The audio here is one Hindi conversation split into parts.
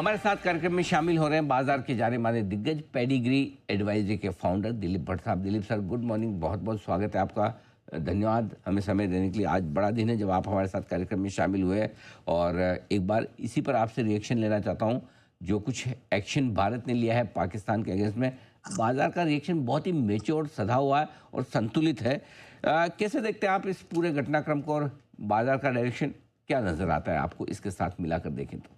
हमारे साथ कार्यक्रम में शामिल हो रहे हैं बाजार के जाने माने दिग्गज पेडिग्री एडवाइजरी के फाउंडर दिलीप भट्ट साहब। दिलीप सर, गुड मॉर्निंग, बहुत बहुत स्वागत है आपका। धन्यवाद हमें समय देने के लिए। आज बड़ा दिन है जब आप हमारे साथ कार्यक्रम में शामिल हुए और एक बार इसी पर आपसे रिएक्शन लेना चाहता हूँ। जो कुछ एक्शन भारत ने लिया है पाकिस्तान के अगेंस्ट में, बाजार का रिएक्शन बहुत ही मेच्योर, सधा हुआ है और संतुलित है। कैसे देखते हैं आप इस पूरे घटनाक्रम को और बाजार का डायरेक्शन क्या नजर आता है आपको इसके साथ मिलाकर देखें तो?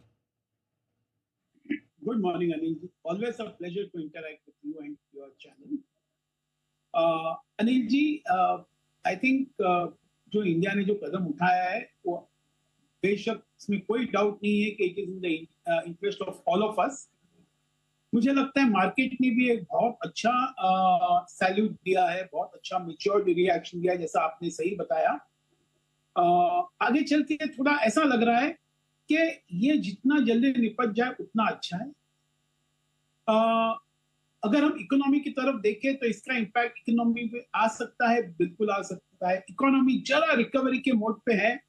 Good morning, Anil ji. Always a pleasure to interact with you and your channel. Anil ji, I think जो इंडिया ने जो कदम उठाया है वो बेशक इसमें कोई डाउट नहीं है कि it is in the interest of all of us. मुझे लगता है मार्केट ने भी एक बहुत अच्छा सैल्यूट दिया है, बहुत अच्छा मैच्योर्ड रिएक्शन दिया है, जैसा आपने सही बताया। आगे चल के थोड़ा ऐसा लग रहा है कि ये जितना जल्दी निपट जाए उतना अच्छा है। अगर हम इकोनॉमी की तरफ देखें तो इसका इम्पैक्ट इकोनॉमी पे आ सकता है, बिल्कुल आ सकता है। इकोनॉमी जरा रिकवरी के मोड पे है।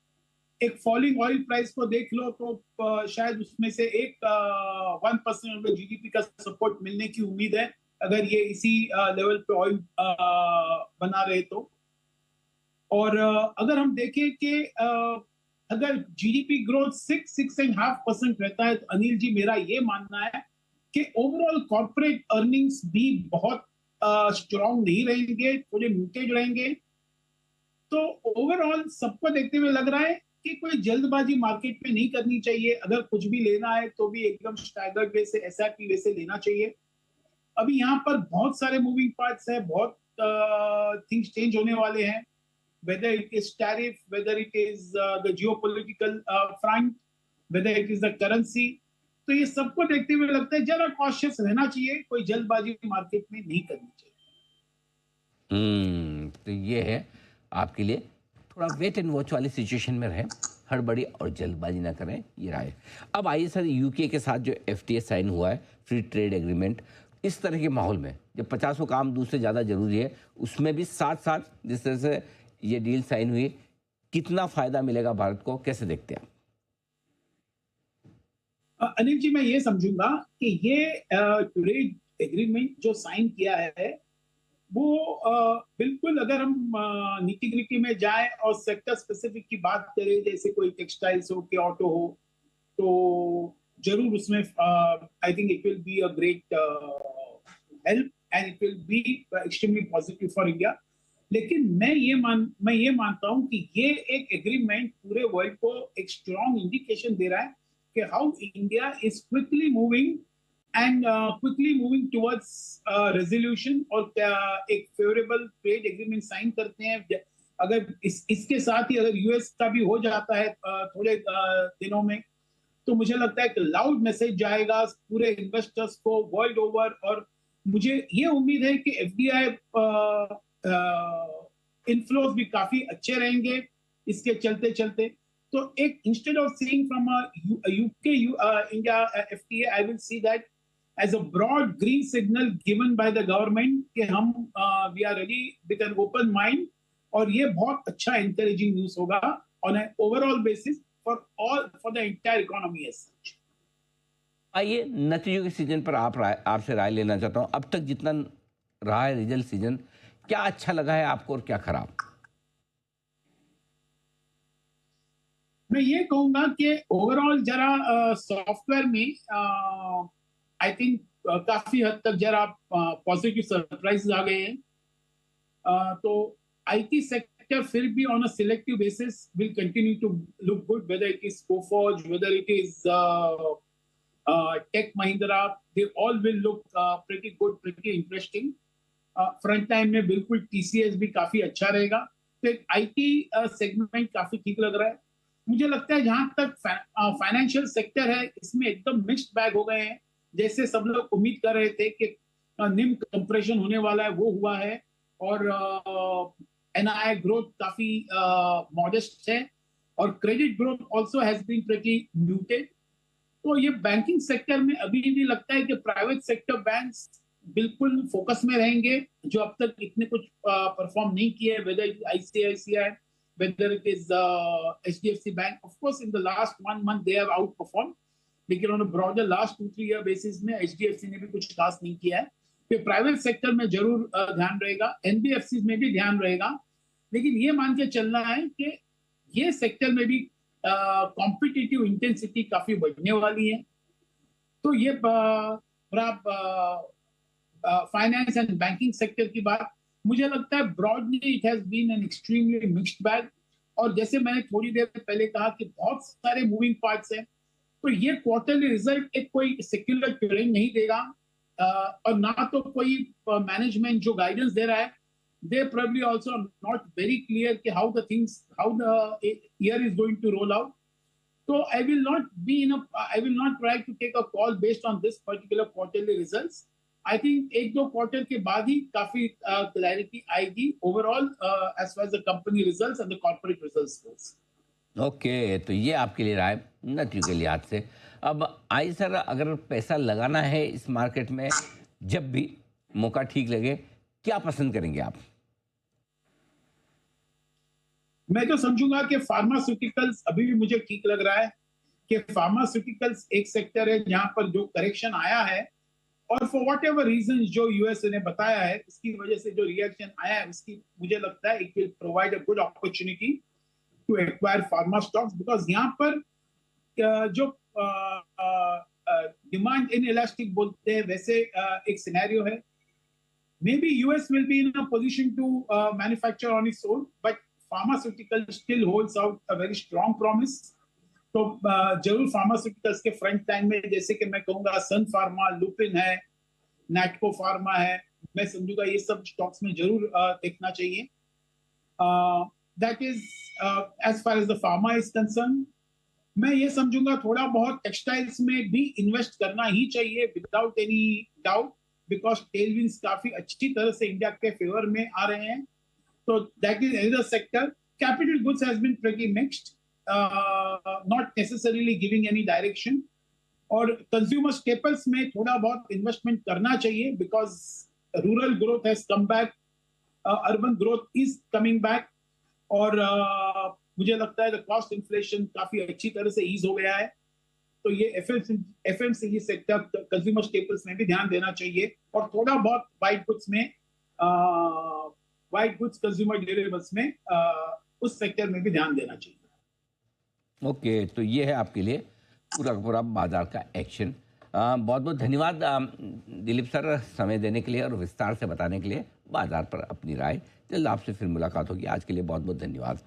एक फॉलिंग ऑयल प्राइस को देख लो तो शायद उसमें से एक 1% जीडीपी का सपोर्ट मिलने की उम्मीद है, अगर ये इसी लेवल पे ऑयल बना रहे तो। और अगर हम देखें कि अगर जीडीपी ग्रोथ 6.5% रहता है तो अनिल जी मेरा ये मानना है कि ओवरऑल कॉर्पोरेट अर्निंग्स भी बहुत स्ट्रॉन्ग नहीं रहेंगे, थोड़े म्यूटेड रहेंगे। तो ओवरऑल सबको देखते हुए लग रहा है कि कोई जल्दबाजी मार्केट में नहीं करनी चाहिए। अगर कुछ भी लेना है तो भी एकदम स्टैगर्ड वे से, एसआईपी वे से लेना चाहिए। अभी यहाँ पर बहुत सारे मूविंग पार्ट्स है, बहुत थिंग्स चेंज होने वाले हैं, whether it is tariff, whether it is the geopolitical front, whether it is the currency। तो ये सबको देखते हुए लगता है जरा कॉशियस रहना चाहिए, कोई जल्दबाजी मार्केट में नहीं करनी चाहिए। तो ये है आपके लिए, थोड़ा वेट एंड वॉच वाली सिचुएशन में रहें, हड़बड़ी और जल्दबाजी ना करें, ये राय। अब आइए सर, यूके के साथ जो एफटीए साइन हुआ है, फ्री ट्रेड एग्रीमेंट, इस तरह के माहौल में जब 50 काम दूसरे ज़्यादा जरूरी है, उसमें भी साथ साथ जिस तरह से ये डील साइन हुई, कितना फायदा मिलेगा भारत को, कैसे देखते हैं आप? अनिल जी, मैं ये समझूंगा कि ये ट्रेड एग्रीमेंट जो साइन किया है वो बिल्कुल, अगर हम नीति ग्रिटी में जाएं और सेक्टर स्पेसिफिक की बात करें, जैसे कोई टेक्सटाइल्स हो कि ऑटो हो, तो जरूर उसमें I think it will be a great help and it will be extremely positive for India. लेकिन मैं ये मानता हूं कि ये एक एग्रीमेंट पूरे वर्ल्ड को एक स्ट्रॉन्ग इंडिकेशन दे रहा है कि how India is quickly moving towards resolution और एक फेवरेबल ट्रेड एग्रीमेंट साइन करते हैं। अगर इसके साथ ही अगर यूएस का भी हो जाता है थोड़े दिनों में, तो मुझे लगता है कि लाउड मैसेज जाएगा पूरे इन्वेस्टर्स को वर्ल्ड ओवर। और मुझे ये उम्मीद है कि एफडीआई इनफ्लोज भी काफी अच्छे रहेंगे इसके चलते चलते। तो एक instead of seeing from UK India FTA, I will see that as a broad green signal given by the government कि हम we are ready with an open mind, और ये बहुत अच्छा एनकरेजिंग न्यूज होगा on an overall basis for the entire economy as such. आइए नतीजों के सीजन पर आपसे राय लेना चाहता हूं। अब तक जितना रहा है रिजल्ट सीजन, क्या अच्छा लगा है आपको और क्या खराब? मैं ये कहूंगा कि ओवरऑल जरा सॉफ्टवेयर में आई थिंक काफी हद तक जरा पॉजिटिव सरप्राइज आ गए हैं। तो आईटी सेक्टर फिर भी on a selective basis will continue to look good, whether it is Coforge, whether it is Tech Mahindra, they all will look pretty good, pretty interesting. Front time में बिल्कुल टीसीएस भी काफी अच्छा रहेगा। तो एक आईटी सेगमेंट काफी ठीक लग रहा है। मुझे लगता है जहां तक फाइनेंशियल सेक्टर है, इसमें एकदम मिक्स्ड बैग हो गए हैं। जैसे सब लोग उम्मीद कर रहे थे कि निम कंप्रेशन होने वाला है, वो हुआ है, और एनआईआई ग्रोथ काफी मॉडेस्ट है, और credit growth also has been pretty muted. तो ये बैंकिंग सेक्टर में अभी भी लगता है कि प्राइवेट सेक्टर बैंक्स बिल्कुल फोकस में रहेंगे, जो अब तक इतने कुछ परफॉर्म नहीं किए, whether it ICICI, whether it is HDFC Bank. Of course, in the last 1 month, they have outperformed. लेकिन on broader last 2-3 year basis में एचडीएफसी ने भी कुछ खास नहीं किया है। फिर प्राइवेट सेक्टर में जरूर ध्यान रहेगा, एनबीएफसी में भी ध्यान रहेगा, लेकिन ये मान के चलना है कि ये सेक्टर में भी कॉम्पिटिटिव इंटेंसिटी काफी बढ़ने वाली है। तो ये फाइनेंस एंड बैंकिंग सेक्टर की बात, मुझे लगता है broadly it has been an extremely mixed bag. और जैसे मैंने थोड़ी देर पहले कहा कि बहुत सारे मूविंग पार्ट्स हैं, तो ये क्वार्टरली रिजल्ट एक कोई सेक्युलर ट्रेंड नहीं देगा, और ना तो कोई मैनेजमेंट जो गाइडेंस दे रहा है, they probably also are not very clear कि how the year is going to roll out. So I will not try to take a call based on this particular quarterly results. I think एक दो क्वार्टर के बाद ही काफी क्लैरिटी आएगी overall as far as the company results and the corporate results goes. Okay, तो ये आपके लिए राय नथियों के लिहाज से। अब आई सर, अगर पैसा लगाना है इस मार्केट में, जब भी मौका ठीक लगे, क्या पसंद करेंगे आप? मैं तो समझूंगा कि फार्मास्यूटिकल्स अभी भी मुझे ठीक लग रहा है कि फार्मास्यूटिकल्स एक सेक्टर है जहां पर जो करेक्शन आया है, और फॉर व्हाट एवर रीजन जो यूएसए ने बताया है, उसकी वजह से जो रिएक्शन आया है, उसकी मुझे लगता है it will provide a good opportunity to acquire pharma stocks, because यहाँ पर जो डिमांड इन इलास्टिक बोलते हैं वैसे एक सिनेरियो है। Maybe US will be in a position to manufacture on its own, but pharmaceutical still holds out a very strong promise. तो जरूर फार्मास्यूटिकल्स के फ्रंट लाइन में, जैसे कि मैं कहूंगा सन फार्मा, लुपिन है, नैटको फार्मा है, मैं समझूंगा ये सब स्टॉक्स में जरूर देखना चाहिए। That is as far as the pharma is concern. मैं ये समझूंगा थोड़ा बहुत टेक्सटाइल्स में भी इन्वेस्ट करना ही चाहिए without any doubt, because tailwinds काफी अच्छी तरह से इंडिया के फेवर में आ रहे हैं। तो that is another sector. Capital goods has been pretty mixed, not necessarily giving any direction. और कंज्यूमर स्टेपल्स में थोड़ा बहुत इन्वेस्टमेंट करना चाहिए, because rural growth has come back, urban growth is coming back, और मुझे लगता है द कॉस्ट इन्फ्लेशन काफी अच्छी तरह से ईज हो गया है। तो ये एफएमसीजी सेक्टर, कंज्यूमर स्टेपल्स में भी ध्यान देना चाहिए, और थोड़ा बहुत व्हाइट गुड्स में, व्हाइट गुड्स कंज्यूमर ड्यूरेबल्स में, उस सेक्टर में भी ध्यान देना चाहिए। ओके, तो ये है आपके लिए पूरा का पूरा बाजार का एक्शन। बहुत बहुत धन्यवाद दिलीप सर, समय देने के लिए और विस्तार से बताने के लिए बाजार पर अपनी राय। जल्द आपसे फिर मुलाकात होगी। आज के लिए बहुत बहुत धन्यवाद।